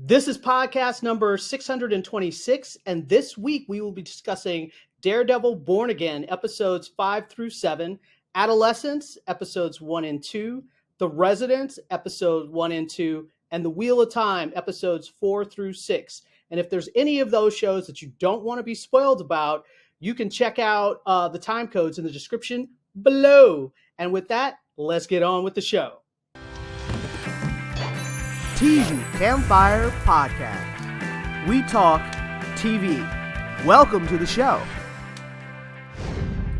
This is podcast number 626, and this week we will be discussing Daredevil Born Again, episodes 5 through 7, Adolescence, episodes 1 and 2, The Residents, episodes 1 and 2, and The Wheel of Time, episodes 4 through 6. And if there's any of those shows that you don't want to be spoiled about, you can check out the time codes in the description below. And with that, let's get on with the show. TV Campfire Podcast. We talk TV. Welcome to the show.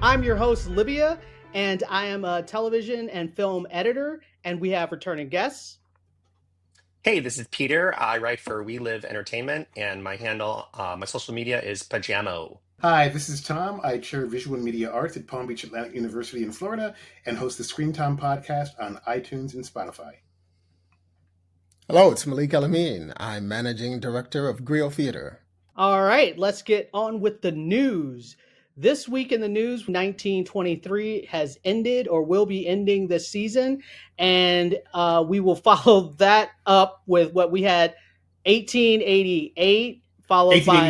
I'm your host, Libya, and I am a television and film editor, and we have returning guests. Hey, this is Peter. I write for We Live Entertainment, and my handle, my social media is Pajamo. Hi, this is Tom. I chair Visual and Media Arts at Palm Beach Atlantic University in Florida and host the Screen Time podcast on iTunes and Spotify. Hello, it's Malik El-Amin. I'm Managing Director of Griot Theater. All right, let's get on with the news. This week in the news, 1923 has ended or will be ending this season, and we will follow that up with what we had 1888, followed by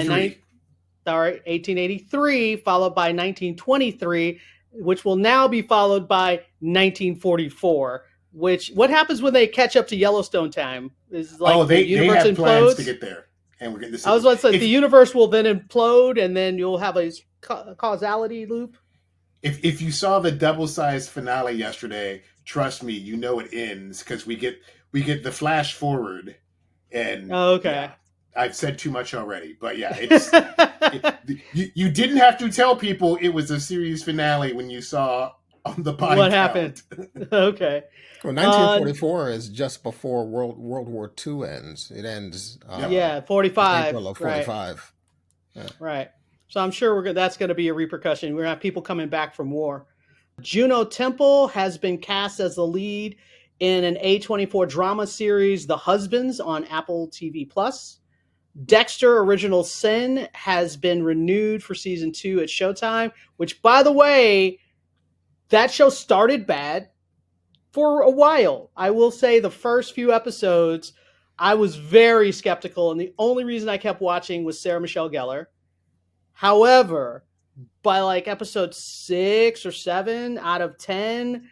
1883, followed by 1923, which will now be followed by 1944. What happens when they catch up to Yellowstone time? Is like they universe have implodes? Plans to get there, and we're getting this. I was about to say the universe will then implode, and then you'll have a causality loop. If you saw the double-sized finale yesterday, trust me, you know it ends because we get the flash forward, and okay. Yeah, I've said too much already, but yeah, it's you didn't have to tell people it was a series finale when you saw on the body what count. happened. Okay. Well, 1944 is just before World War II ends. It ends 45. April of 45. Right. Right. So I'm sure that's going to be a repercussion. We're going to have people coming back from war. Juno Temple has been cast as the lead in an A24 drama series, The Husbands, on Apple TV+. Dexter Original Sin has been renewed for season 2 at Showtime, which, by the way, that show started bad for a while. I will say the first few episodes, I was very skeptical, and the only reason I kept watching was Sarah Michelle Gellar. However, by like episode 6 or 7 out of 10,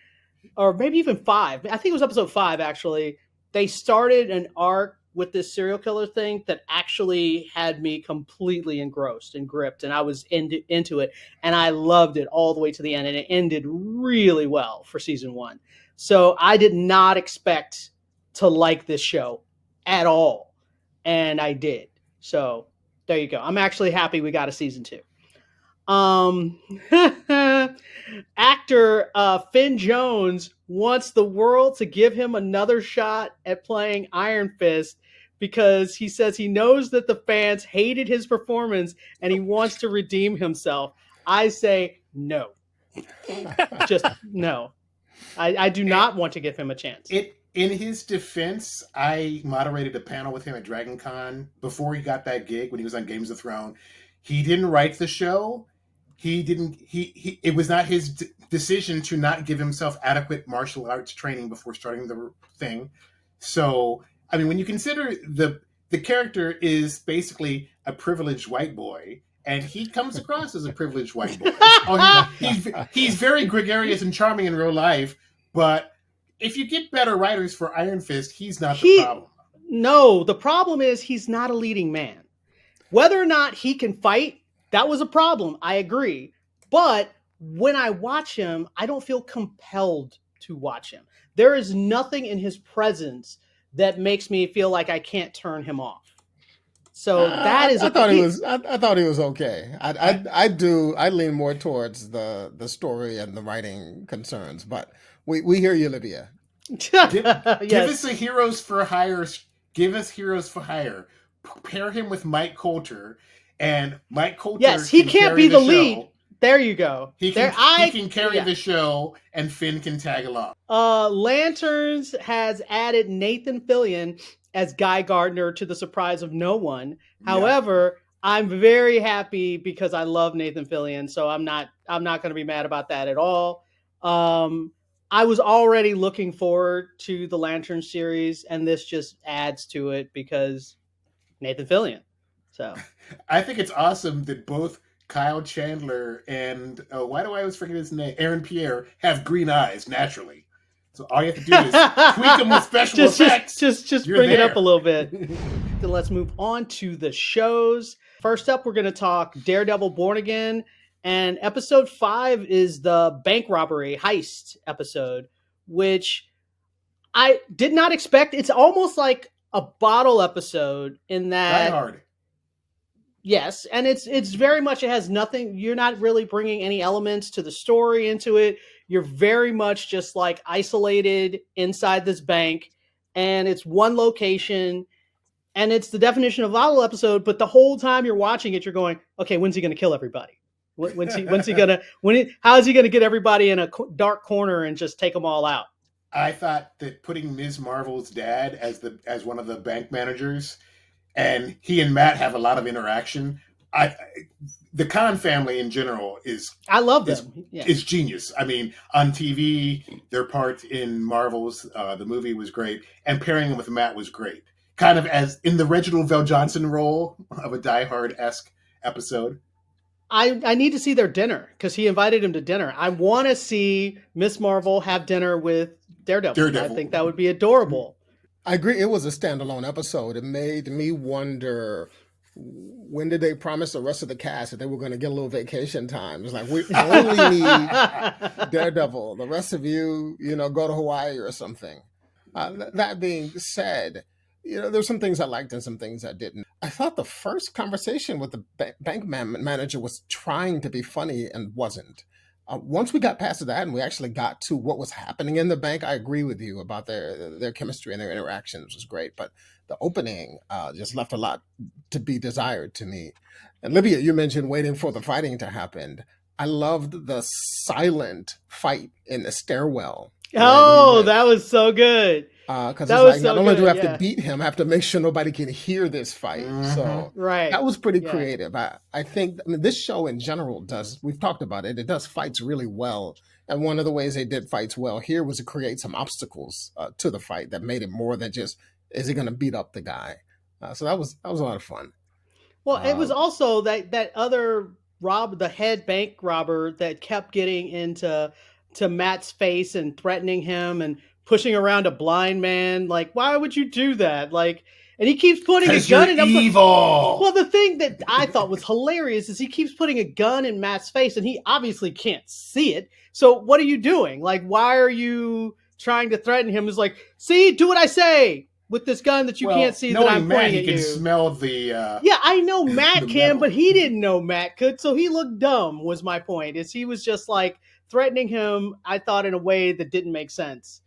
or maybe even 5, I think it was episode 5 actually, they started an arc with this serial killer thing that actually had me completely engrossed and gripped, and I was into it, and I loved it all the way to the end, and it ended really well for season 1. So I did not expect to like this show at all, and I did. So there you go. I'm actually happy we got a season 2. Actor Finn Jones wants the world to give him another shot at playing Iron Fist because he says he knows that the fans hated his performance and he wants to redeem himself. I say no. Just no. I do not want to give him a chance. In his defense, I moderated a panel with him at Dragon Con before he got that gig when he was on Games of Thrones. He didn't write the show. It was not his decision to not give himself adequate martial arts training before starting the thing. So, I mean, when you consider the character is basically a privileged white boy, and he comes across as a privileged white boy. He's very gregarious and charming in real life, but if you get better writers for Iron Fist, he's not the problem. No, the problem is he's not a leading man. Whether or not he can fight, that was a problem. I agree. But when I watch him, I don't feel compelled to watch him. There is nothing in his presence that makes me feel like I can't turn him off. So that is. I thought he was okay. I lean more towards the story and the writing concerns, but we hear you, Libya. Give us a heroes for hire. Give us heroes for hire. Pair him with Mike Coulter, and Mike Coulter. Yes, he can't be the lead. There you go. He can carry the show, and Finn can tag along. Lanterns has added Nathan Fillion as Guy Gardner to the surprise of no one. However, I'm very happy because I love Nathan Fillion, so I'm not going to be mad about that at all. I was already looking forward to the Lantern series, and this just adds to it because Nathan Fillion. So I think it's awesome that both Kyle Chandler and why do I always forget his name? Aaron Pierre have green eyes naturally. So all you have to do is tweak them with special effects. Just bring it up a little bit. Then let's move on to the shows. First up, we're going to talk Daredevil Born Again. And episode 5 is the bank robbery heist episode, which I did not expect. It's almost like a bottle episode in that. Die Hard. Yes, and it's very much, it has nothing, you're not really bringing any elements to the story into it. You're very much just like isolated inside this bank, and it's one location, and it's the definition of a bottle episode, but the whole time you're watching it, you're going, okay, when's he going to kill everybody? When's he gonna, how is he going to get everybody in a dark corner and just take them all out? I thought that putting Ms. Marvel's dad as one of the bank managers, and he and Matt have a lot of interaction. The Khan family in general I love them. Is genius. I mean, on TV, their part in Marvel's the movie was great, and pairing them with Matt was great. Kind of as in the Reginald VelJohnson role of a Die Hard-esque episode. I need to see their dinner because he invited him to dinner. I want to see Miss Marvel have dinner with Daredevil. I think that would be adorable. I agree. It was a standalone episode. It made me wonder, when did they promise the rest of the cast that they were going to get a little vacation time? It's like, we only need Daredevil. The rest of you, go to Hawaii or something. That being said, there's some things I liked and some things I didn't. I thought the first conversation with the bank manager was trying to be funny and wasn't. Once we got past that and we actually got to what was happening in the bank, I agree with you about their chemistry and their interactions was great. But the opening just left a lot to be desired to me. And Libya, you mentioned waiting for the fighting to happen. I loved the silent fight in the stairwell. Oh, that was so good. Because it's like, not only do I have to beat him, I have to make sure nobody can hear this fight. Mm-hmm. So that was pretty creative. I think, this show in general we've talked about it, it does fights really well. And one of the ways they did fights well here was to create some obstacles to the fight that made it more than just, is he going to beat up the guy? So that was a lot of fun. Well, it was also that other the head bank robber that kept getting into Matt's face and threatening him and pushing around a blind man. Like, why would you do that? Like, and he keeps putting a gun in evil. Well, the thing that I thought was hilarious is he keeps putting a gun in Matt's face and he obviously can't see it. So what are you doing? Like, why are you trying to threaten him? It's like, see, do what I say with this gun that you can't see that I'm pointing at you. He can smell the yeah, I know Matt can, but he didn't know Matt could, so he looked dumb, was my point. Is he was just like threatening him, I thought, in a way that didn't make sense.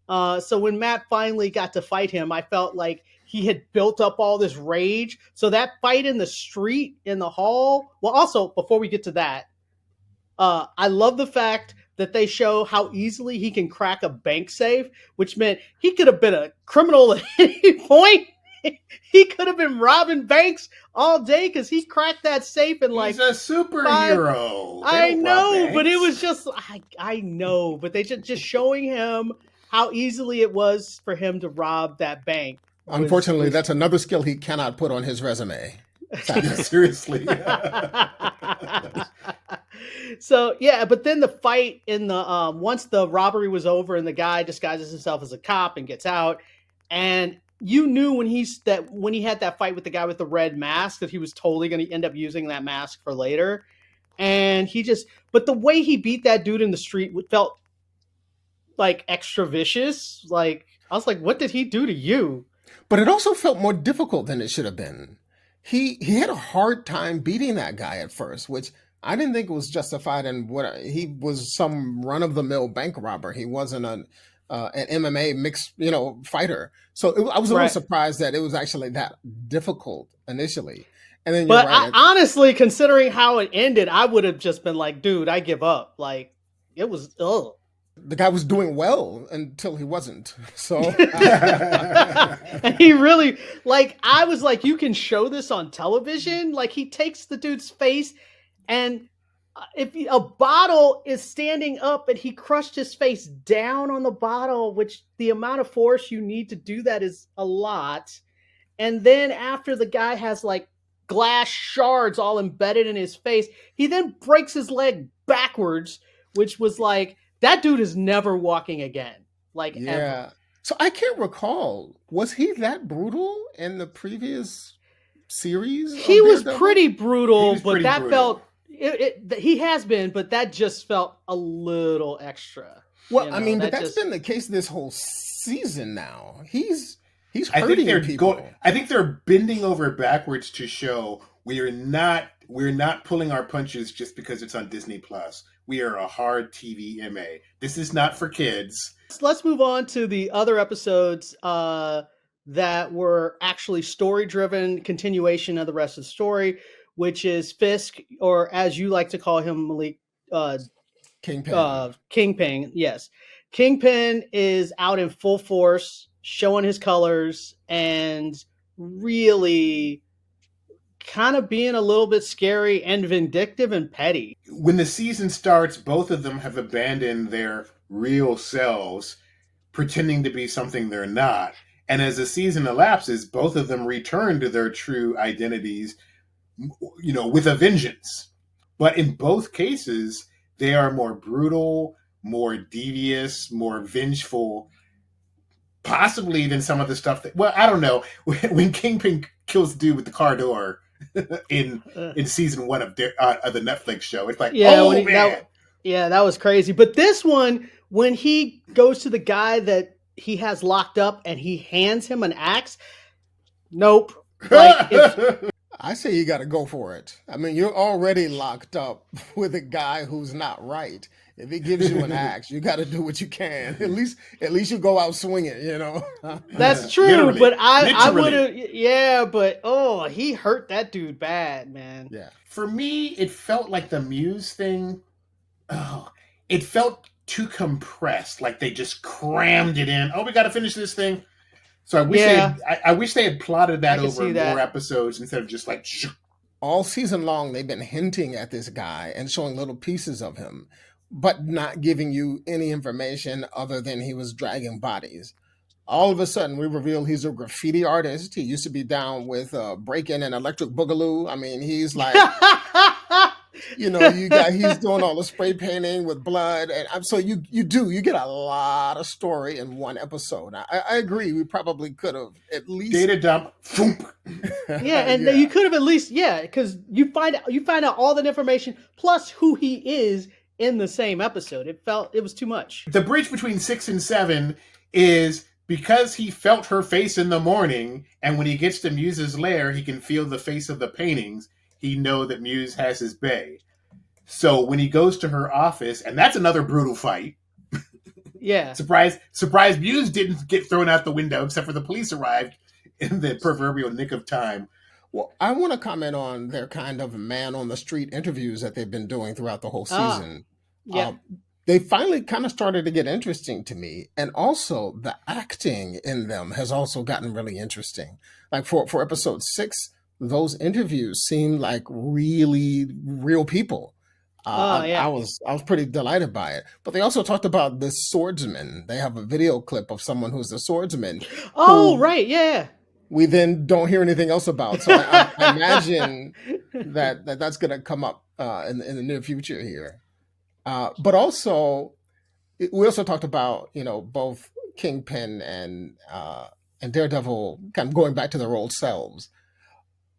So when Matt finally got to fight him, I felt like he had built up all this rage. So that fight in the street, in the hall. Well, also, before we get to that, I love the fact that they show how easily he can crack a bank safe, which meant he could have been a criminal at any point. He could have been robbing banks all day because he cracked that safe in like... He's a superhero. I know, but it was just... I know, but they just showing him how easily it was for him to rob that bank. Unfortunately, that's another skill he cannot put on his resume. Seriously. So, yeah, but then the fight in the... once the robbery was over and the guy disguises himself as a cop and gets out, and you knew when he had that fight with the guy with the red mask that he was totally going to end up using that mask for later. And but the way he beat that dude in the street felt like extra vicious. Like, I was like, what did he do to you? But it also felt more difficult than it should have been. He had a hard time beating that guy at first, which I didn't think was justified in he was some run-of-the-mill bank robber. He wasn't an MMA mixed, fighter. So I was a little surprised that it was actually that difficult initially. And then but honestly, considering how it ended, I would have just been like, dude, I give up. Like, it was, ugh. The guy was doing well until he wasn't. So and he really, like, I was like, you can show this on television. Like, he takes the dude's face, and if a bottle is standing up and he crushed his face down on the bottle, which the amount of force you need to do that is a lot. And then after the guy has like glass shards all embedded in his face, he then breaks his leg backwards, which was like, that dude is never walking again. Like, ever. So I can't recall. Was he that brutal in the previous series? He was pretty brutal, was but pretty that brutal. felt he has been, but that just felt a little extra. Well, You know, I mean, but that that's just- been the case this whole season now. He's I hurting think people. I think they're bending over backwards to show we're not pulling our punches just because it's on Disney Plus. We are a hard TV MA. This is not for kids. Let's move on to the other episodes that were actually story-driven, continuation of the rest of the story, which is Fisk, or as you like to call him, Malik, Kingpin. Kingpin. Yes, Kingpin is out in full force, showing his colors, and really kind of being a little bit scary and vindictive and petty. When the season starts, both of them have abandoned their real selves, pretending to be something they're not. And as the season elapses, both of them return to their true identities, with a vengeance. But in both cases, they are more brutal, more devious, more vengeful, possibly than some of the stuff that, well, I don't know. When Kingpin kills the dude with the car door in season 1 of the Netflix show, it's like, man. That was crazy. But this one, when he goes to the guy that he has locked up and he hands him an axe, nope. Like, I say you got to go for it. I mean, you're already locked up with a guy who's not right. If he gives you an axe, you got to do what you can. At least you go out swinging, That's true, Literally. but I would Literally. have, but he hurt that dude bad, man. Yeah. For me, it felt like the Muse thing, it felt too compressed. Like they just crammed it in. Oh, we got to finish this thing. So I wish they had plotted that over more episodes instead of just like. All season long, they've been hinting at this guy and showing little pieces of him, but not giving you any information other than he was dragging bodies. All of a sudden, we reveal he's a graffiti artist. He used to be down with Breakin' and Electric Boogaloo. I mean, he's like, he's doing all the spray painting with blood. And so you get a lot of story in one episode. I agree. We probably could have at least Data dump. You could have at least, because you find out all that information plus who he is in the same episode. It was too much. The bridge between 6 and 7 is because he felt her face in the morning, and when he gets to Muse's lair, he can feel the face of the paintings. He know that Muse has his bae. So when he goes to her office, and that's another brutal fight. Yeah. Surprise, Muse didn't get thrown out the window, except for the police arrived in the proverbial nick of time. Well, I want to comment on their kind of man-on-the-street interviews that they've been doing throughout the whole season. Yeah. They finally kind of started to get interesting to me. And also, the acting in them has also gotten really interesting. Like for episode 6, those interviews seemed like really real people. I was pretty delighted by it. But they also talked about this swordsman. They have a video clip of someone who's a swordsman. Oh, right, yeah. We then don't hear anything else about. So I imagine that's going to come up in the near future here. But also, we also talked about, both Kingpin and Daredevil kind of going back to their old selves.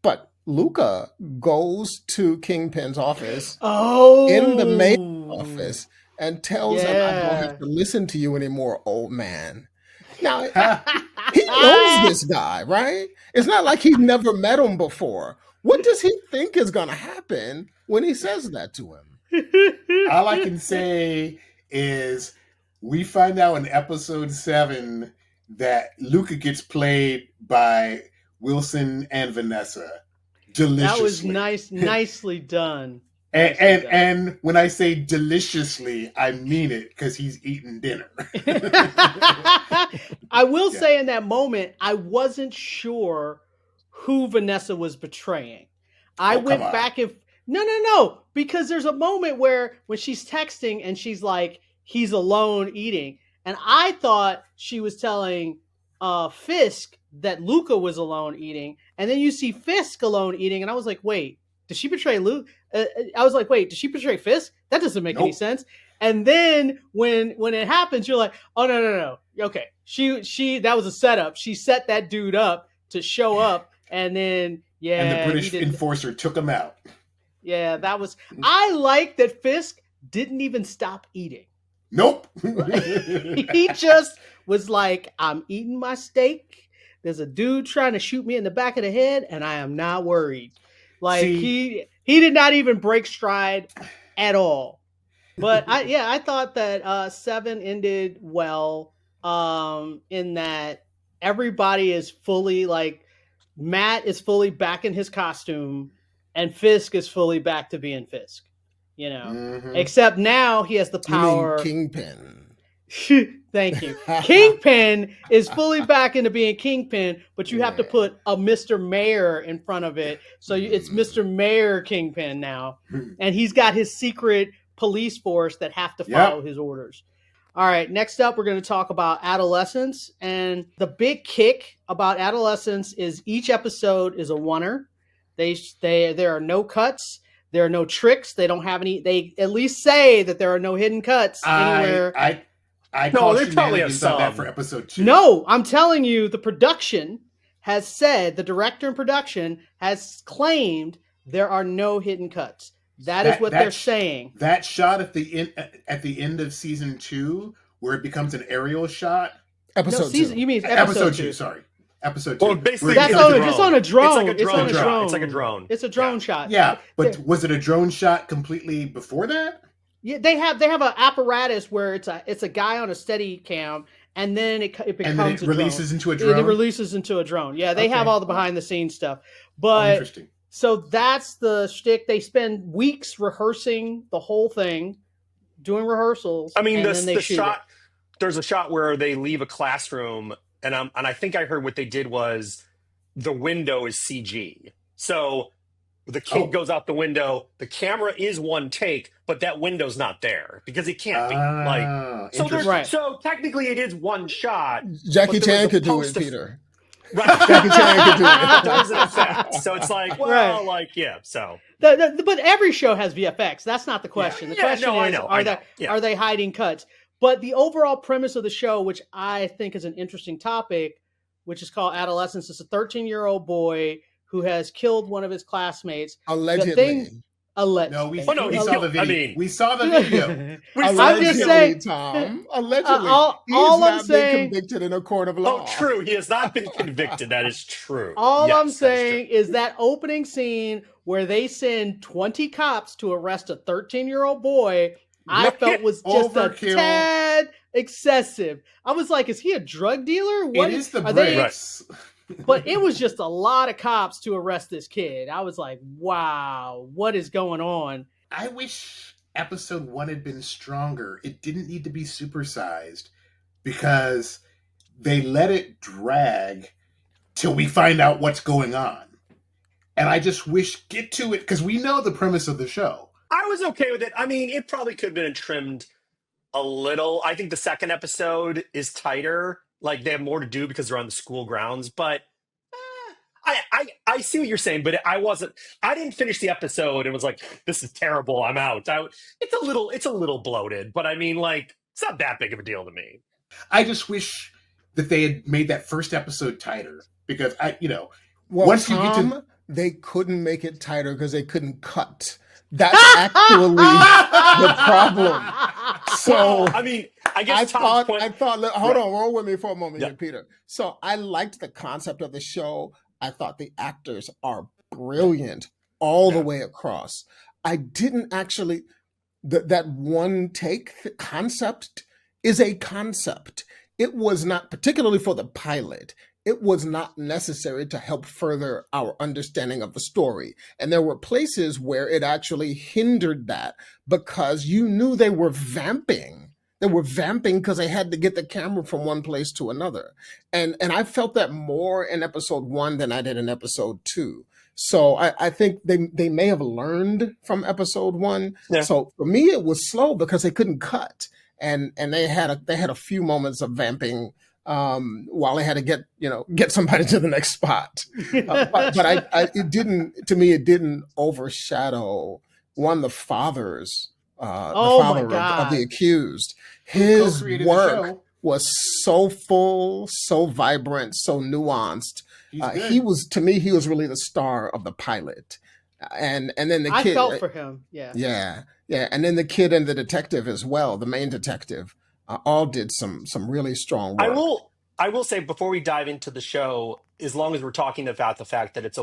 But Luca goes to Kingpin's office in the main office and tells him, I don't have to listen to you anymore, old man. Now, he knows this guy, right? It's not like he's never met him before. What does he think is going to happen when he says that to him? All I can say is we find out in episode 7 that Luca gets played by Wilson and Vanessa. Deliciously. That was nicely done. And when I say deliciously, I mean it because he's eating dinner. I will say in that moment, I wasn't sure who Vanessa was betraying. I went back and no, because there's a moment where when she's texting and she's like, he's alone eating. And I thought she was telling Fisk that Luca was alone eating, and then you see Fisk alone eating, and I was like, wait, did she betray Luke? I was like, wait, did she betray Fisk? That doesn't make any sense. And then when it happens, you're like, oh no. Okay, she that was a setup. She set that dude up to show up, and then and the British enforcer took him out. Yeah, that was. I like that Fisk didn't even stop eating. Nope. He just was like, I'm eating my steak. There's a dude trying to shoot me in the back of the head, and I am not worried. Like, he did not even break stride at all. But I thought that 7 ended well, in that everybody is fully, like, Matt is fully back in his costume, and Fisk is fully back to being Fisk. You know, except now he has the power. You mean Kingpin. Thank you. Kingpin is fully back into being Kingpin, but you have to put a Mr. Mayor in front of it. So it's Mr. Mayor Kingpin now. And he's got his secret police force that have to follow his orders. All right, next up, we're going to talk about Adolescence. And the big kick about Adolescence is each episode is a oneer. There are no cuts. There are no tricks. They don't have any. They at least say that there are no hidden cuts anywhere. I no, they probably have some that for episode 2. No, I'm telling you, the production has said, the director in production has claimed there are no hidden cuts. That is what they're saying. That shot at the end of season 2, where it becomes an aerial shot. Episode 2. You mean episode 2? Sorry. Episode 2. Well, basically, it's on a drone. It's like a drone. It's like a drone. It's a drone shot. Yeah, but was it a drone shot completely before that? Yeah, they have an apparatus where it's a guy on a steady cam, and then it becomes and then it releases into a drone. It releases into a drone. Yeah, they have all the behind the scenes stuff. But interesting. So that's the shtick. They spend weeks rehearsing the whole thing, doing rehearsals. I mean, the shot. There's a shot where they leave a classroom. And I think I heard what they did was the window is CG. So the kid goes out the window. The camera is one take, but that window's not there because it can't be. So technically it is one shot. Jackie Chan could do it, Peter. Right. Jackie Chan could do it. Doesn't affect. So it's like, so. But every show has VFX. That's not the question. The question is, are they hiding cuts? But the overall premise of the show, which I think is an interesting topic, which is called Adolescence, is a 13-year-old boy who has killed one of his classmates. Allegedly. No, we saw the video. We saw the video. I'm just saying, Tom. Allegedly. All I'm saying, been convicted in a court of law. Oh, true. He has not been convicted. That is true. All I'm saying is that opening scene where they send 20 cops to arrest a 13-year-old boy, I felt was just a tad excessive. I was like, is he a drug dealer? What is the breaks? But it was just a lot of cops to arrest this kid. I was like, wow, what is going on? I wish episode 1 had been stronger. It didn't need to be supersized because they let it drag till we find out what's going on. And I just wish, get to it, because we know the premise of the show. I was okay with it. I mean, it probably could have been trimmed a little. I think the second episode is tighter. Like, they have more to do because they're on the school grounds. But I see what you're saying, but I didn't finish the episode and was like, this is terrible, I'm out. It's a little bloated, but I mean, like, it's not that big of a deal to me. I just wish that they had made that first episode tighter because they couldn't make it tighter because they couldn't cut. That's actually the problem. So I mean, I guess hold on, roll with me for a moment here, Peter. So I liked the concept of the show. I thought the actors are brilliant all the way across. I didn't actually that one take concept is a concept. It was not particularly for the pilot. It was not necessary to help further our understanding of the story. And there were places where it actually hindered that because you knew they were vamping. They were vamping because they had to get the camera from one place to another. And I felt that more in episode 1 than I did in episode 2. So I think they may have learned from episode 1. Yeah. So for me, it was slow because they couldn't cut. And they had a few moments of vamping while they had to get somebody to the next spot. It didn't overshadow the father's, Oh my the father of the God. accused. Who His co-created the work show. was so full, so vibrant, so nuanced. He's good. He was really the star of the pilot. And then the I kid, felt for him. Yeah. yeah, and then the kid and the detective as well, the main detective, all did some really strong I work. will say before we dive into the show, as long as we're talking about the fact that it's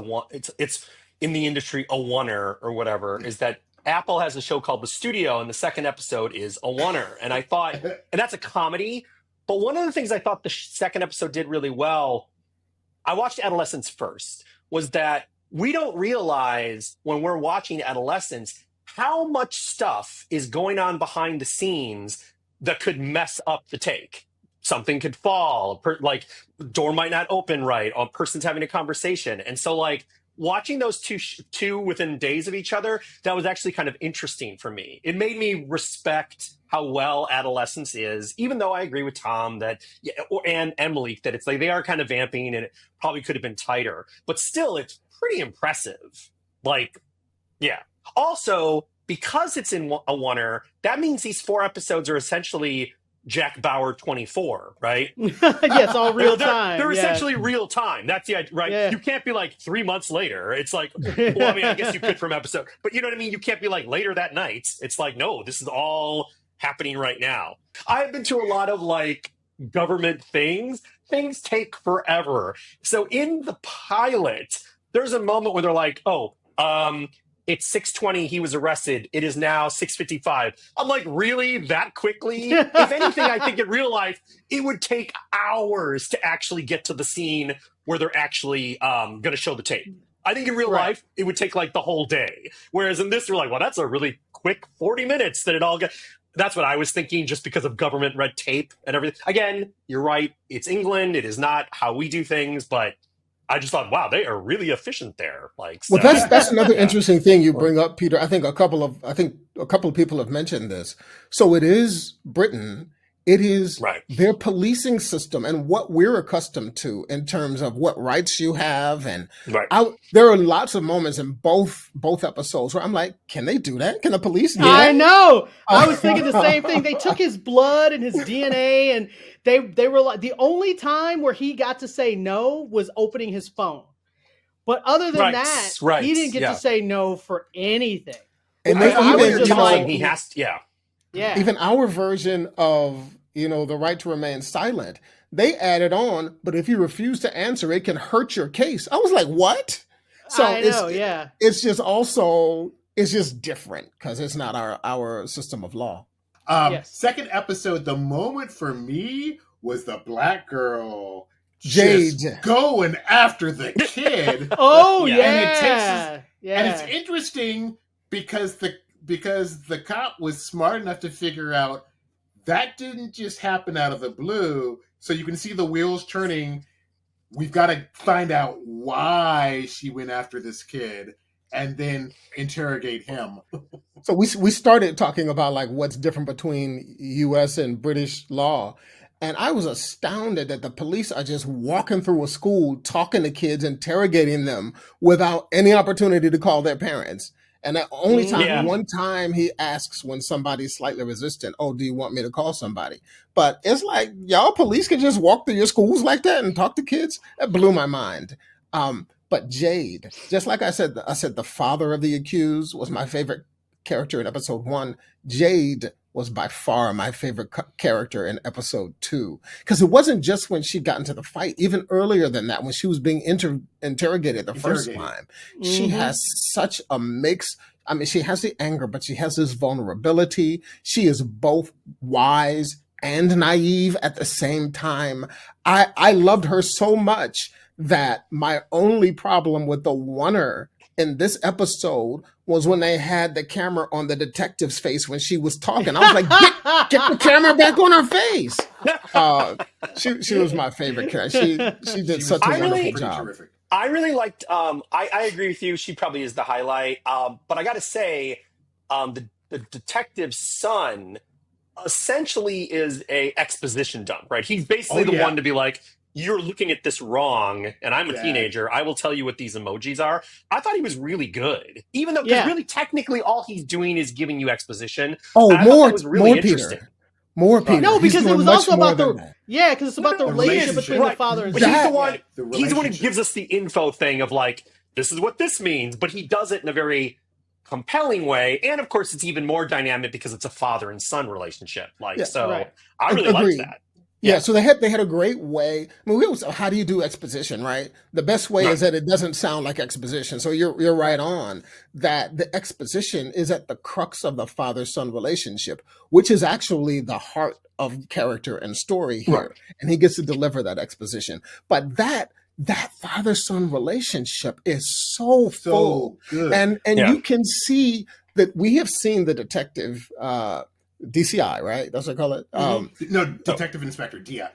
in the industry a oneer or whatever, is that Apple has a show called The Studio, and the second episode is a oneer. And I thought, and that's a comedy. But one of the things I thought the second episode did really well, I watched Adolescence first, was that we don't realize when we're watching Adolescence how much stuff is going on behind the scenes that could mess up the take. Something could fall, like door might not open right, a person's having a conversation. And so like watching those two within days of each other, that was actually kind of interesting for me. It made me respect how well Adolescence is, even though I agree with Tom that, and Malik, that it's like they are kind of vamping and it probably could have been tighter, but still it's pretty impressive. Like, yeah. Also, because it's in a oneer, that means these 4 episodes are essentially Jack Bauer 24, right? Yes, all real time. They're yeah. essentially real time. That's the right. Yeah. You can't be like 3 months later. It's like, well, I mean, I guess you could from episode, but you know what I mean? You can't be like later that night. It's like, no, this is all happening right now. I've been to a lot of like government things. Things take forever. So in the pilot, there's a moment where they're like, it's 6:20. He was arrested. It is now 6:55. I'm like, really? That quickly? If anything, I think in real life, it would take hours to actually get to the scene where they're actually going to show the tape. I think in real life, it would take like the whole day. Whereas in this, they're like, well, that's a really quick 40 minutes that it all got. That's what I was thinking just because of government red tape and everything. Again, you're right. It's England. It is not how we do things, but I just thought, wow, they are really efficient there. Like, so, well, that's another interesting thing you bring up, Peter. I think a couple of people have mentioned this. So it is Britain. It is their policing system and what we're accustomed to in terms of what rights you have. And there are lots of moments in both episodes where I'm like, can they do that? Can the police do that? I know. I was thinking the same thing. They took his blood and his DNA, and they were like, the only time where he got to say no was opening his phone. But other than that, he didn't get to say no for anything. And he has to, yeah. Even our version of, the right to remain silent, they added on, but if you refuse to answer, it can hurt your case. I was like, what? So it's just different because it's not our system of law. Second episode, the moment for me was the black girl Jade just going after the kid. And it's interesting because the cop was smart enough to figure out that didn't just happen out of the blue. So you can see the wheels turning. We've got to find out why she went after this kid and then interrogate him. So we started talking about like what's different between U.S. and British law. And I was astounded that the police are just walking through a school, talking to kids, interrogating them without any opportunity to call their parents. And the only time, one time he asks when somebody's slightly resistant, oh, do you want me to call somebody? But it's like, y'all police can just walk through your schools like that and talk to kids? That blew my mind. But Jade, just like I said, the father of the accused was my favorite character in episode 1. Jade was by far my favorite character in episode 2. Because it wasn't just when she got into the fight, even earlier than that, when she was being interrogated the first time. She has such a mix. I mean, she has the anger, but she has this vulnerability. She is both wise and naive at the same time. I loved her so much that my only problem with the oneer in this episode was when they had the camera on the detective's face when she was talking. I was like, get the camera back on her face. She was my favorite character. She did such a wonderful job. Terrific. I really liked, I agree with you. She probably is the highlight. But I got to say, the detective's son, essentially is a exposition dump, right? He's basically the one to be like, you're looking at this wrong, and I'm a teenager. I will tell you what these emojis are. I thought he was really good, even though because really technically all he's doing is giving you exposition. More, was really more interesting. Peter. More Peter. No, because it was also about the because it's about the relationship between the father and son. son. He's the one who gives us the info thing of like, this is what this means, but he does it in a very compelling way, and of course it's even more dynamic because it's a father and son relationship. I really liked that. Yeah, so they had a great way. I mean, how do you do exposition, right? The best way is that it doesn't sound like exposition. So you're right on that. The exposition is at the crux of the father-son relationship, which is actually the heart of character and story here, and he gets to deliver that exposition. But that father-son relationship is so full, good, and you can see that we have seen the detective. DCI, right? That's what I call it. No, Detective Inspector DI.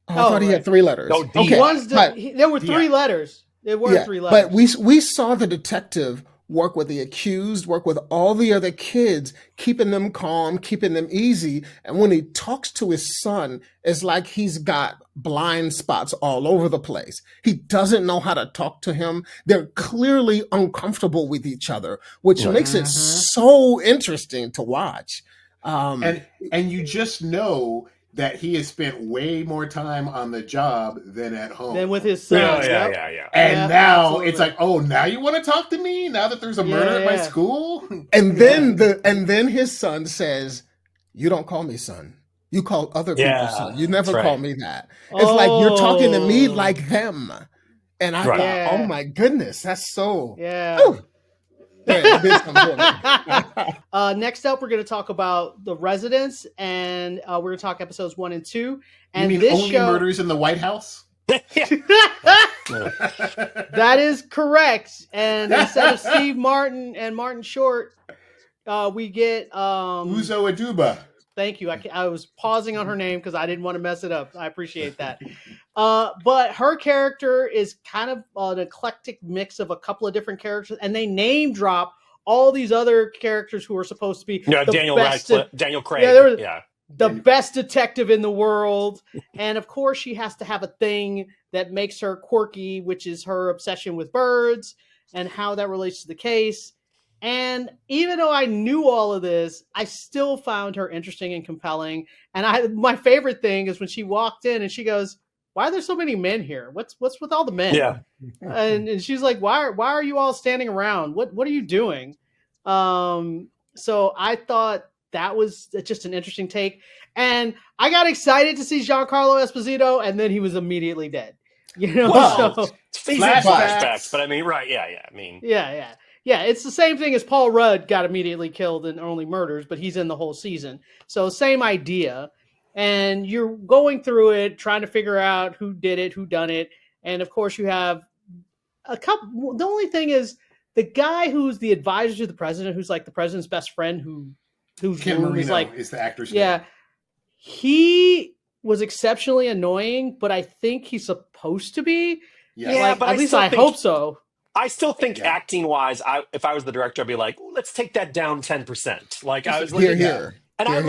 I thought he had 3 letters. No, okay, there were 3 letters. There were 3 letters. But we saw the detective work with the accused, work with all the other kids, keeping them calm, keeping them easy. And when he talks to his son, it's like he's got blind spots all over the place. He doesn't know how to talk to him. They're clearly uncomfortable with each other, which makes it so interesting to watch. And you just know that he has spent way more time on the job than at home. Than with his son. Yeah. And now it's like, oh, now you want to talk to me? Now that there's a murder at my school? And then his son says, "You don't call me son. You call other people son. You never call me that." It's like you're talking to me like them. And I thought, oh my goodness, that's so next up, we're going to talk about The Residence, and we're going to talk episodes 1 and 2. And you mean only murders in the White House? That is correct. And instead of Steve Martin and Martin Short, we get Uzo Aduba. Thank you. I was pausing on her name because I didn't want to mess it up. I appreciate that. But her character is kind of an eclectic mix of a couple of different characters, and they name drop all these other characters who are supposed to be Daniel Radcliffe, Daniel Craig. The best detective in the world. And of course, she has to have a thing that makes her quirky, which is her obsession with birds and how that relates to the case. And even though I knew all of this, I still found her interesting and compelling. And my favorite thing is when she walked in and she goes, "Why are there so many men here? What's with all the men?" Yeah. And she's like, why are you all standing around? What are you doing? So I thought that was just an interesting take. And I got excited to see Giancarlo Esposito, and then he was immediately dead. Flashbacks, but I mean, Yeah, it's the same thing as Paul Rudd got immediately killed in Only Murders, but he's in the whole season. So same idea. And you're going through it, trying to figure out who did it, who done it. And of course you have a couple. The only thing is the guy who's the advisor to the president, who's like the president's best friend, who's Kim Marino is the actor's name. Yeah. He was exceptionally annoying, but I think he's supposed to be. Yeah, but at least I hope so. I still think acting wise, if I was the director, I'd be like, let's take that down 10%. Like I was looking at and I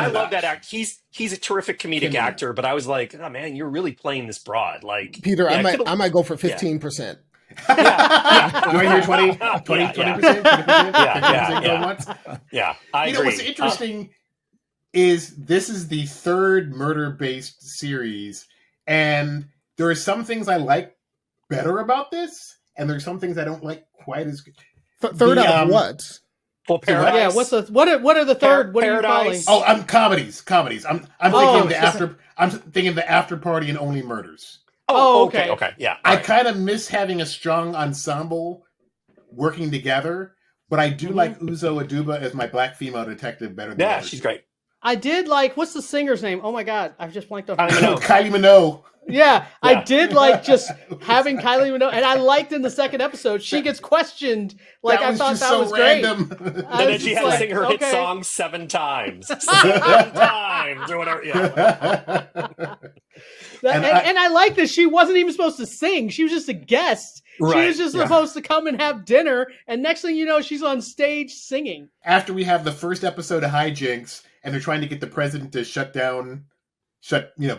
love that act. He's a terrific comedic actor, but I was like, oh man, you're really playing this broad. Like Peter, I might go for 15%. Do I hear 20%? Yeah, I agree. What's interesting is this is the third murder-based series, and there are some things I like better about this, and there's some things I don't like quite as good. Third out of what? Well, Paradise. Yeah, what are the third? What are you calling? Oh, I'm comedies. I'm thinking the After Party and Only Murders. Oh, okay. Yeah. I kind of miss having a strong ensemble working together, but I do like Uzo Aduba as my black female detective better than others. She's great. I did like, what's the singer's name? Oh my God, I've just blanked on her name. Kylie Minogue. Yeah, I did like just having Kylie Minogue, and I liked in the second episode she gets questioned. Like I thought that was random. Great. And then she had to sing her hit song 7 times, 7 times or whatever. Yeah. And I like that she wasn't even supposed to sing; she was just a guest. Right. She was just supposed to come and have dinner, and next thing you know, she's on stage singing. After we have the first episode of Hijinks, and they're trying to get the president to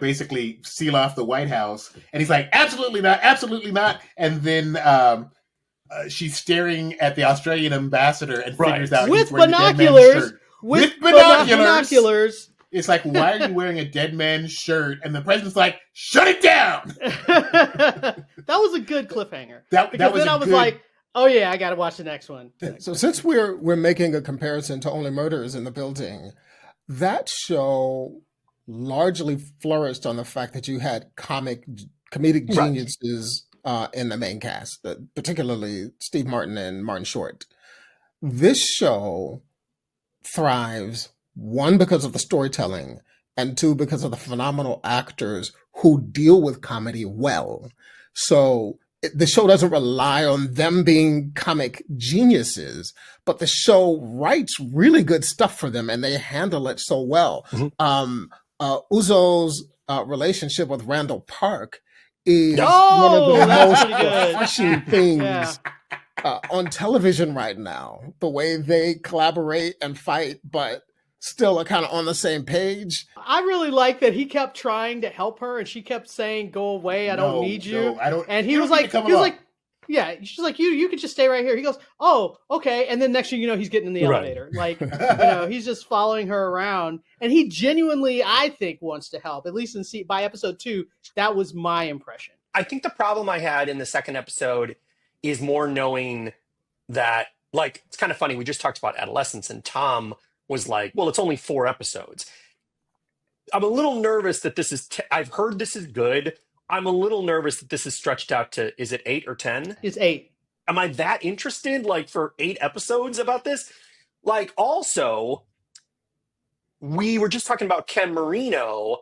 basically seal off the White House. And he's like, absolutely not, absolutely not. And then she's staring at the Australian ambassador and figures out with he's wearing binoculars. a dead man's shirt. With binoculars. It's like, why are you wearing a dead man's shirt? And the president's like, shut it down. That was a good cliffhanger. Then I was like, oh yeah, I got to watch the next one. So since we're making a comparison to Only Murders in the Building, that show largely flourished on the fact that you had comedic geniuses in the main cast, particularly Steve Martin and Martin Short. This show thrives, one, because of the storytelling, and two, because of the phenomenal actors who deal with comedy well. So the show doesn't rely on them being comic geniuses, but the show writes really good stuff for them, and they handle it so well. Uzo's relationship with Randall Park is one of the most refreshing things on television right now. The way they collaborate and fight, but still are kind of on the same page. I really like that he kept trying to help her, and she kept saying, "Go away, I don't need you." I don't. And he was like, yeah, she's like, you could just stay right here. He goes, oh, okay. And then next thing you know, he's getting in the elevator. Like, he's just following her around. And he genuinely, I think, wants to help. At least by episode 2, that was my impression. I think the problem I had in the second episode is more knowing that, like, it's kind of funny. We just talked about Adolescence, and Tom was like, well, it's only 4 episodes. I'm a little nervous that this is, I've heard this is good. I'm a little nervous that this is stretched out to, is it 8 or 10? It's 8. Am I that interested, like, for 8 episodes about this? Like, also, we were just talking about Ken Marino.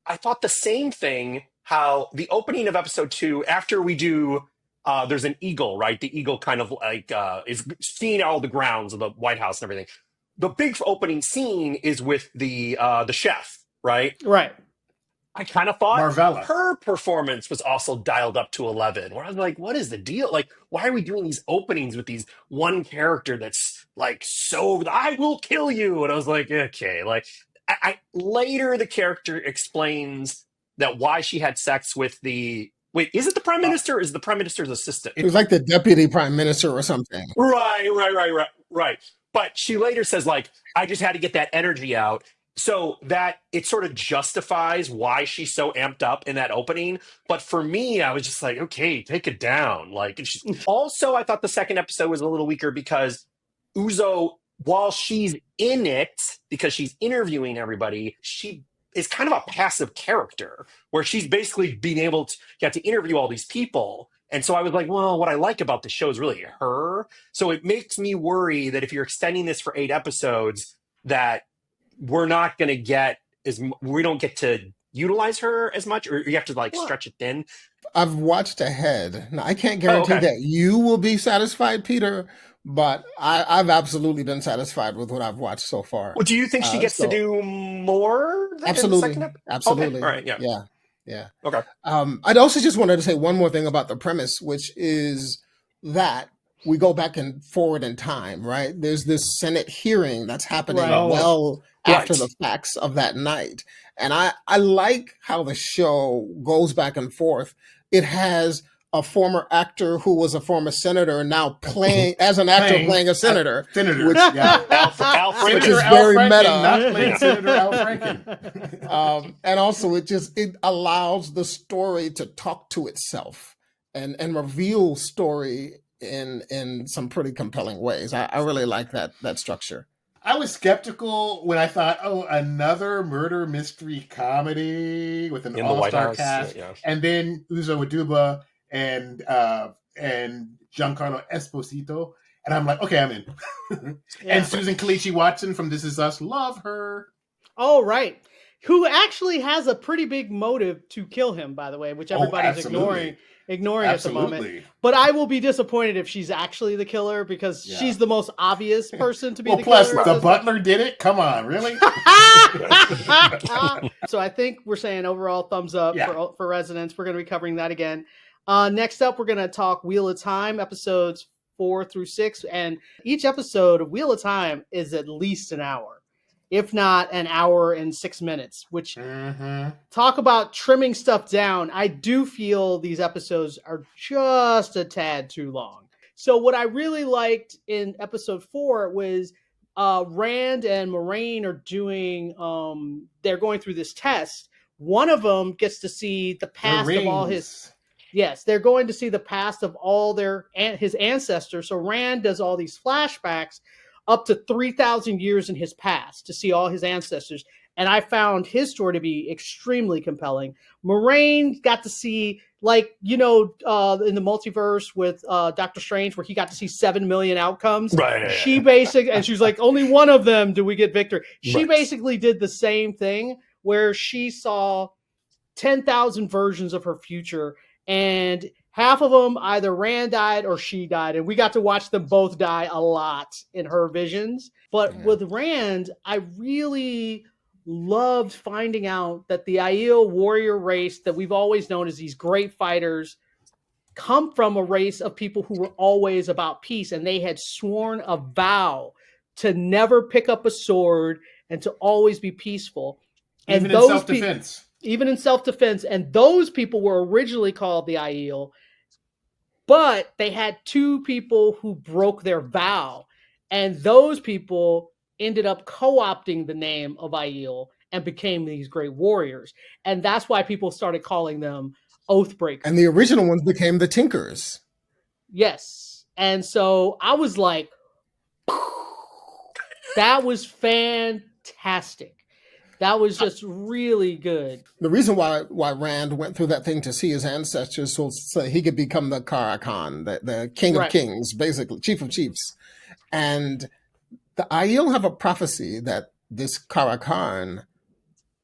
I thought the same thing, how the opening of episode 2, after we do, there's an eagle, right? The eagle kind of like is seeing all the grounds of the White House and everything. The big opening scene is with the chef, right? Right. I kind of thought Marvella. Her performance was also dialed up to 11, where I was like, what is the deal? Like, why are we doing these openings with these one character that's like, so I will kill you? And I was like, okay. Like, I later the character explains that why she had sex with wait, is it the prime minister or is it the prime minister's assistant? It was like the deputy prime minister or something. Right. But she later says, like, I just had to get that energy out. So that it sort of justifies why she's so amped up in that opening. But for me, I was just like, okay, take it down. Like, and also, I thought the second episode was a little weaker because Uzo, while she's in it, because she's interviewing everybody, she is kind of a passive character where she's basically being able to interview all these people. And so I was like, well, what I like about the show is really her. So it makes me worry that if you're extending this for 8 episodes, that we're not going to get we don't get to utilize her as much, or you have to like stretch it thin. I've watched ahead. Now, I can't guarantee that you will be satisfied, Peter, but I've absolutely been satisfied with what I've watched so far. Well, do you think she gets to do more than absolutely. the second episode? Absolutely. Okay. All right. Yeah. Okay. I'd also just wanted to say one more thing about the premise, which is that we go back and forward in time, right? There's this Senate hearing that's happening after the facts of that night. And I like how the show goes back and forth. It has a former actor who was a former senator now playing as an actor playing a senator. Senator, which, which is very meta. Not playing Senator Al Franken. And also it allows the story to talk to itself and reveal story in some pretty compelling ways. I really like that structure. I was skeptical when I thought, another murder mystery comedy with an all-star cast, and then Uzo Aduba and Giancarlo Esposito, and I'm like, okay, I'm in. And Susan Kalichi Watson from This Is Us, love her. Oh, right. Who actually has a pretty big motive to kill him, by the way, which everybody's ignoring at the moment. But I will be disappointed if she's actually the killer, because she's the most obvious person to be the killer. Plus, the butler did it? Come on, really? So I think we're saying overall thumbs up for Resonance. We're going to be covering that again. Next up, we're going to talk Wheel of Time, episodes 4 through 6. And each episode of Wheel of Time is at least an hour. if not an hour and 6 minutes, which Mm-hmm. talk about trimming stuff down. I do feel these episodes are just a tad too long. So what I really liked in episode 4 was Rand and Moraine are doing, they're going through this test. One of them gets to see the past of all his, yes, they're going to see the past of all his ancestors. So Rand does all these flashbacks up to 3,000 years in his past to see all his ancestors. And I found his story to be extremely compelling. Moraine got to see, like, in the multiverse with Doctor Strange, where he got to see 7 million outcomes. Right. She basically, and she's like, only one of them do we get victory. She Right. basically did the same thing where she saw 10,000 versions of her future, and half of them either Rand died or she died, and we got to watch them both die a lot in her visions. But with Rand, I really loved finding out that the Aiel warrior race that we've always known as these great fighters come from a race of people who were always about peace, and they had sworn a vow to never pick up a sword and to always be peaceful. And Even in self-defense. Even in self-defense. And those people were originally called the Aiel, but they had 2 people who broke their vow. And those people ended up co-opting the name of Aiel and became these great warriors. And that's why people started calling them Oathbreakers. And the original ones became the Tinkers. Yes. And so I was like, that was fantastic. That was just really good. The reason why Rand went through that thing to see his ancestors was so he could become the Karakan, the king of kings, basically, chief of chiefs. And the Aiel have a prophecy that this Karakan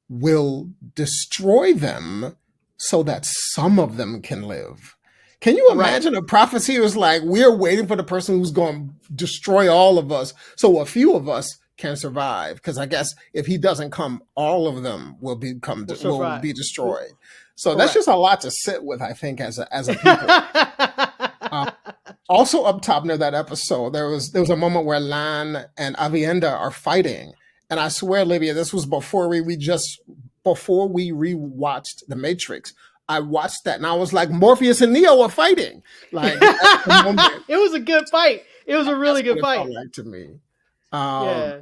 will destroy them so that some of them can live. Can you imagine a prophecy was like, we're waiting for the person who's going to destroy all of us so a few of us can survive? Because I guess if he doesn't come, all of them will be destroyed. So that's just a lot to sit with, I think, as a people. Also up top near that episode, there was a moment where Lan and Avienda are fighting. And I swear, Libya, this was before we rewatched The Matrix. I watched that and I was like, Morpheus and Neo are fighting. Like, at the moment, it was a good fight. It was a really good fight. It felt like to me. Yeah.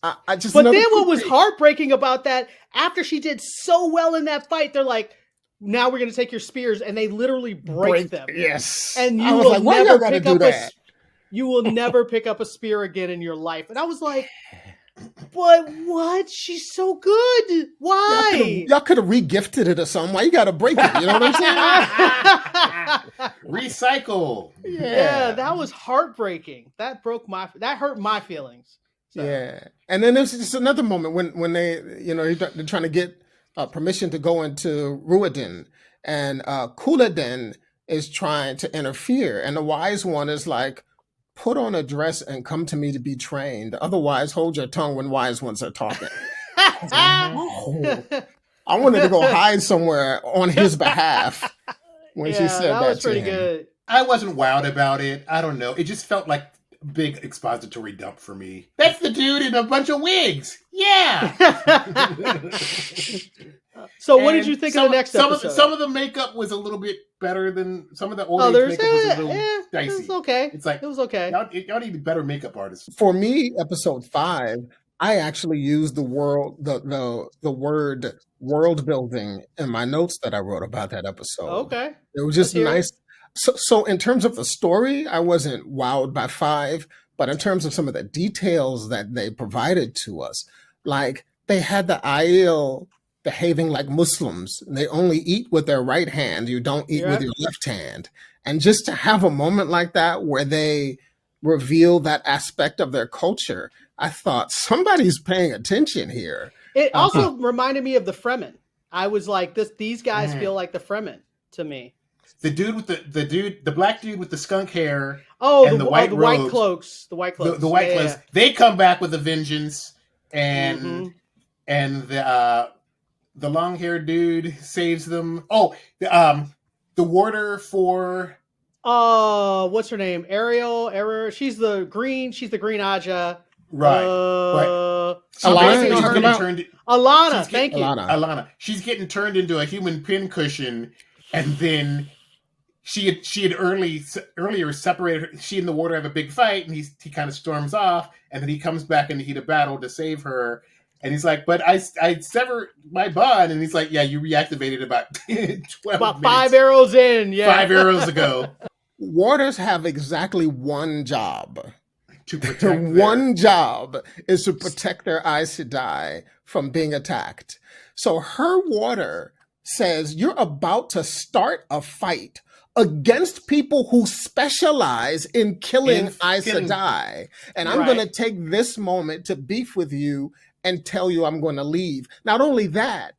But then what was heartbreaking about that, after she did so well in that fight, they're like, now we're going to take your spears, and they literally break them. Yes. And you will never pick up a spear again in your life. And I was like, but what? She's so good. Why? Y'all could have re-gifted it or something. Why you got to break it? You know what I'm saying? Recycle. Yeah, that was heartbreaking. That hurt my feelings. So. Yeah. And then there's just another moment when they, they're trying to get permission to go into Ruadin, and Kuladen is trying to interfere. And the wise one is like, put on a dress and come to me to be trained. Otherwise, hold your tongue when wise ones are talking. I wanted to go hide somewhere on his behalf when she said that was to pretty him. good. I wasn't wowed about it. I don't know. It just felt like a big expository dump for me. That's the dude in a bunch of wigs. Yeah. So what did you think of the next episode? Some of the makeup was a little bit better than some of the older makeup was a little dicey. It was okay. It was okay. Y'all need better makeup artists. For me, episode 5, I actually used the word world building in my notes that I wrote about that episode. Okay. It was just nice. So in terms of the story, I wasn't wowed by 5, but in terms of some of the details that they provided to us, like they had the Aiel behaving like Muslims. They only eat with their right hand. You don't eat with your left hand. And just to have a moment like that where they reveal that aspect of their culture, I thought somebody's paying attention here. It also reminded me of the Fremen. I was like, these guys feel like the Fremen to me. The black dude with the skunk hair. Oh, and the white cloaks. The white cloaks. The white cloaks. Yeah. They come back with a vengeance, and the long-haired dude saves them. Oh, the warder for. What's her name? Ariel. She's the green Aja. Right. But Alana, she's you're talking getting about? turned. Alana, She's thank you. Alana. Alana. She's getting turned into a human pincushion, and then she had earlier separated her. She and the warder have a big fight, and he kind of storms off, and then he comes back in the heat of battle to save her. And he's like, "But I severed my bond," and he's like, "Yeah, you reactivated about 12 About minutes, 5 arrows in, yeah. 5 arrows ago Warders have exactly one job. to Their protect one job is to protect their Aes Sedai from being attacked. So her warder says, you're about to start a fight against people who specialize in killing Aes Sedai. And I'm Right. going to take this moment to beef with you and tell you I'm going to leave. Not only that,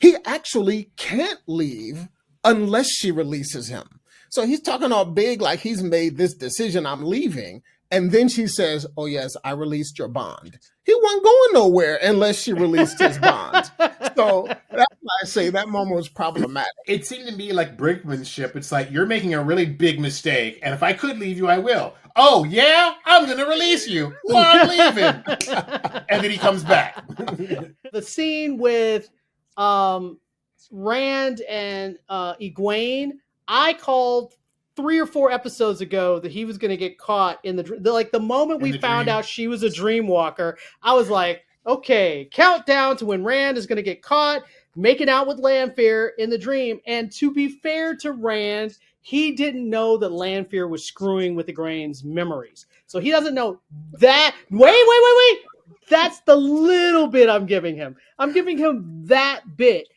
he actually can't leave unless she releases him. So he's talking all big like he's made this decision, I'm leaving. And then she says, oh, yes, I released your bond. He wasn't going nowhere unless she released his bond. So that's why I say that moment was problematic. It seemed to me like brinkmanship. It's like, you're making a really big mistake, and if I could leave you, I will. Oh, yeah? I'm going to release you. Well, I'm leaving. And then he comes back. The scene with Rand and Egwene, I called 3 or 4 episodes ago that he was going to get caught in the moment we found out she was a dream walker. I was like, okay, countdown to when Rand is going to get caught making out with Lanfear in the dream. And to be fair to Rand, he didn't know that Lanfear was screwing with Egwene's memories. So he doesn't know that. Wait. That's the little bit I'm giving him. I'm giving him that bit.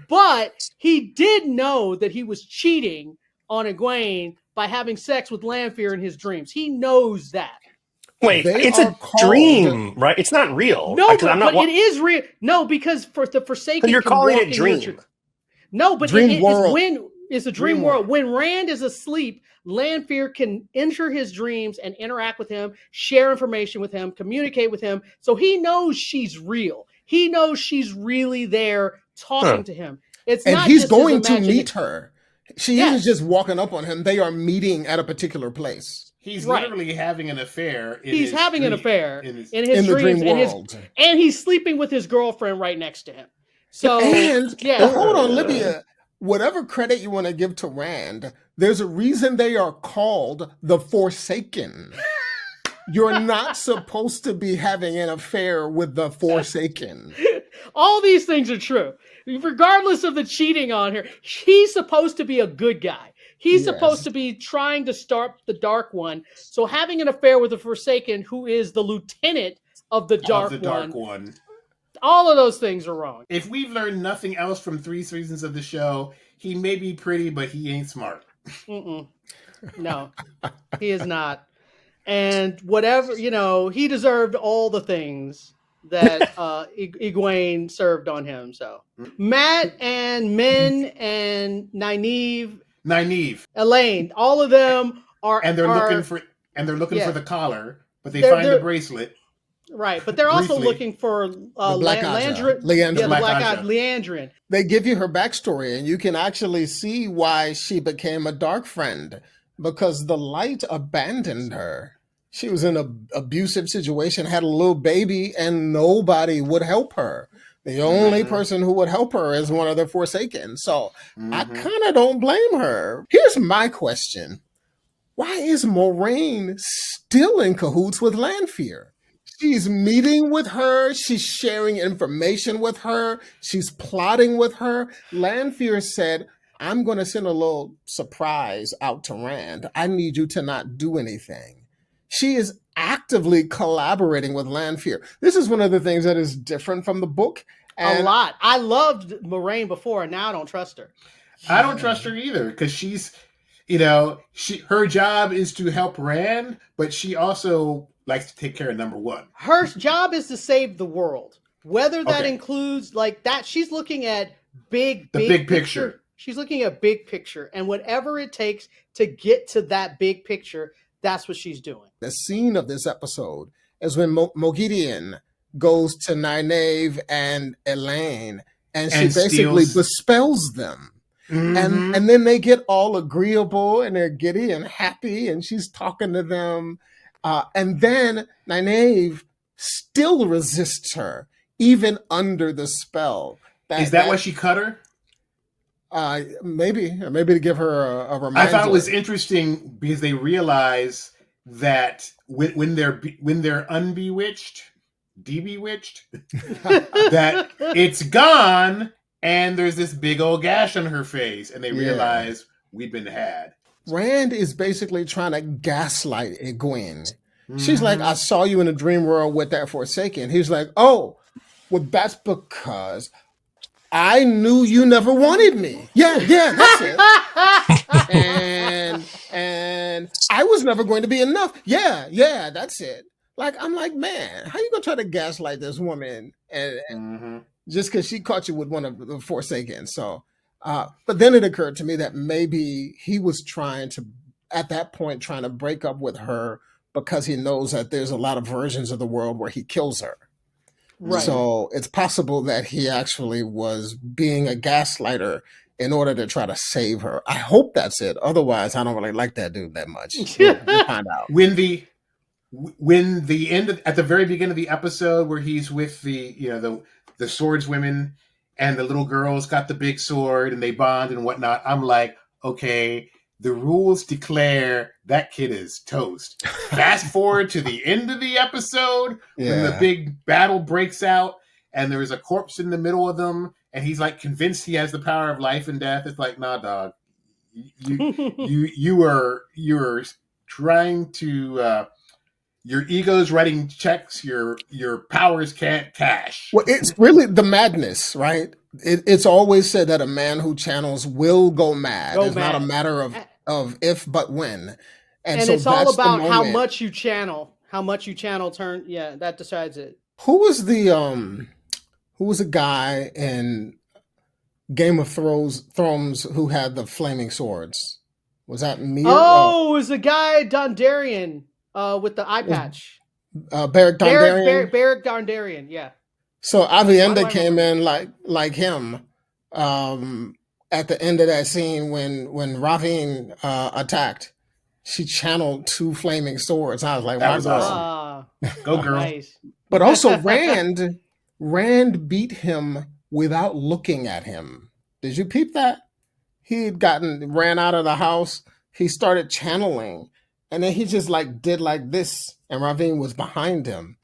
But he did know that he was cheating on Egwene by having sex with Lanfear in his dreams. He knows that. Wait, They it's are a called- dream, right? It's not real. No, 'Cause I'm but not it is real. No, because for the Forsaken, So you're can calling walk it in dream. your No, but Dream it's world. when it's a dream Dream world. world. When Rand is asleep, Lanfear can enter his dreams and interact with him, share information with him, communicate with him. So he knows she's real. He knows she's really there talking to him. It's And not he's just his going to imagination. meet her. She Yes. isn't just walking up on him. They are meeting at a particular place. He's Right. literally having an affair. He's having an affair in his- in his in the dreams, dream world. and he's sleeping with his girlfriend right next to him. So And yeah, hold on, Libya. Whatever credit you want to give to Rand, there's a reason they are called the Forsaken. You're not supposed to be having an affair with the Forsaken. all these things are true. Regardless of the cheating on her, he's supposed to be a good guy. He's Yes. supposed to be trying to start the Dark One. So having an affair with the Forsaken, who is the lieutenant of the Dark One, all of those things are wrong. If we've learned nothing else from 3 seasons of the show, he may be pretty, but he ain't smart. Mm-mm. No, he is not. And whatever, he deserved all the things that Egwene served on him. So Matt and Min and Nynaeve, Elaine, all of them are, and they're looking for the collar, but they find the bracelet. Right, but they're also Briefly. looking for The Black Aja. Leandrin. Leandrin. Yeah, the Black Black Aja. Leandrin. They give you her backstory, and you can actually see why she became a dark friend, because the light abandoned her. She was in an abusive situation, had a little baby, and nobody would help her. The only person who would help her is one of the Forsaken. So I kind of don't blame her. Here's my question. Why is Moraine still in cahoots with Lanfear? She's meeting with her. She's sharing information with her. She's plotting with her. Lanfear said, I'm going to send a little surprise out to Rand. I need you to not do anything. She is actively collaborating with Lanfear. This is one of the things that is different from the book. A lot. I loved Moraine before, and now I don't trust her. I don't trust her either, because she's, her job is to help Rand, but she also likes to take care of number one. Her job is to save the world. Whether that includes like that, she's looking at big picture. She's looking at big picture, and whatever it takes to get to that big picture, that's what she's doing. The scene of this episode is when Moghedien goes to Nynaeve and Elaine, and she basically bespells them. Mm-hmm. And then they get all agreeable, and they're giddy and happy, and she's talking to them. And then Nynaeve still resists her, even under the spell. Is that why she cut her? Maybe to give her a reminder. I thought it was interesting because they realize that when they're unbewitched, debewitched, that it's gone, and there's this big old gash on her face, and they realize we've been had. Rand is basically trying to gaslight Egwene. She's like, I saw you in a dream world with that Forsaken. He's like, oh, well, that's because I knew you never wanted me. Yeah, that's it. and I was never going to be enough. Yeah, that's it. Like, I'm like, man, how you gonna try to gaslight this woman and just because she caught you with one of the Forsaken? So, but then it occurred to me that maybe he was trying to break up with her because he knows that there's a lot of versions of the world where he kills her. Right. So it's possible that he actually was being a gaslighter in order to try to save her. I hope that's it. Otherwise, I don't really like that dude that much. We'll find out. When the end at the very beginning of the episode where he's with the swordswomen and the little girl's got the big sword and they bond and whatnot, I'm like, okay, the rules declare that kid is toast. Fast forward to the end of the episode when the big battle breaks out and there's a corpse in the middle of them and he's like convinced he has the power of life and death. It's like, nah, dog. You are trying to your ego's writing checks your powers can't cash. Well, it's really the madness, right? It's always said that a man who channels will go mad. It's not a matter of if but when. And so it's all about how much you channel. That decides it. Who was the guy in Game of Thrones who had the flaming swords? Was that Mir? Oh, it was the guy Dondarrion with the eye patch. Beric Dondarrion? Beric Dondarrion, yeah. So Avienda came in like him at the end of that scene when Ravine attacked. She channeled 2 flaming swords. I was like, that was awesome. Go girl. Nice. But also Rand beat him without looking at him. Did you peep that? He had ran out of the house. He started channeling. And then he just did like this. And Ravine was behind him.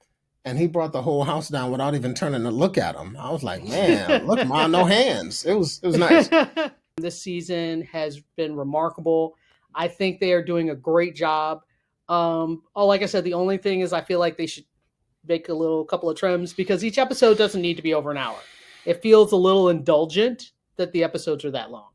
And he brought the whole house down without even turning to look at him. I was like, man, look, man, no hands. It was nice. This season has been remarkable. I think they are doing a great job. Like I said, the only thing is I feel like they should make a couple of trims because each episode doesn't need to be over an hour. It feels a little indulgent that the episodes are that long.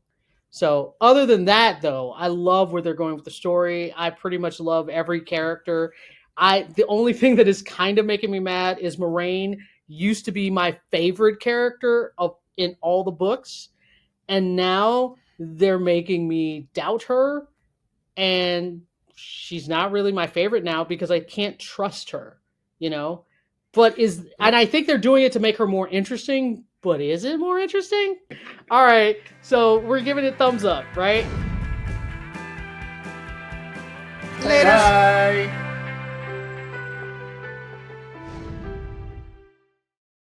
So other than that, though, I love where they're going with the story. I pretty much love every character. The only thing that is kind of making me mad is Moraine used to be my favorite character in all the books. And now they're making me doubt her. And she's not really my favorite now because I can't trust her, and I think they're doing it to make her more interesting, but is it more interesting? All right. So we're giving it thumbs up, right? Later. Bye.